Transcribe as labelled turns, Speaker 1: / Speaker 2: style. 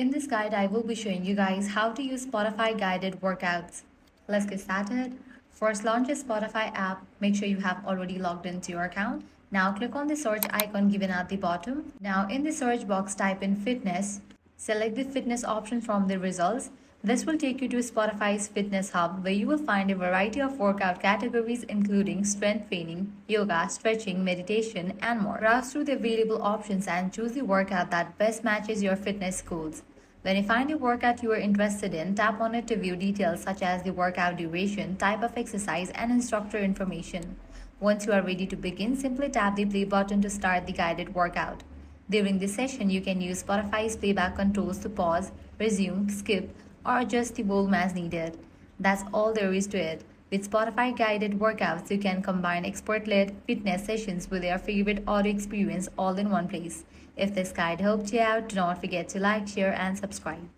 Speaker 1: In this guide, I will be showing you guys how to use Spotify guided workouts. Let's get started. First, launch your Spotify app. Make sure you have already logged into your account. Now click on the search icon given at the bottom. Now in the search box, type in fitness. Select the fitness option from the results. This will take you to Spotify's Fitness Hub, where you will find a variety of workout categories including strength training, yoga, stretching, meditation, and more. Browse through the available options and choose the workout that best matches your fitness goals. When you find a workout you are interested in, tap on it to view details such as the workout duration, type of exercise, and instructor information. Once you are ready to begin, simply tap the play button to start the guided workout. During this session, you can use Spotify's playback controls to pause, resume, skip, or adjust the volume as needed. That's all there is to it. With Spotify guided workouts, you can combine expert-led fitness sessions with your favorite audio experience all in one place. If this guide helped you out, do not forget to like, share, and subscribe.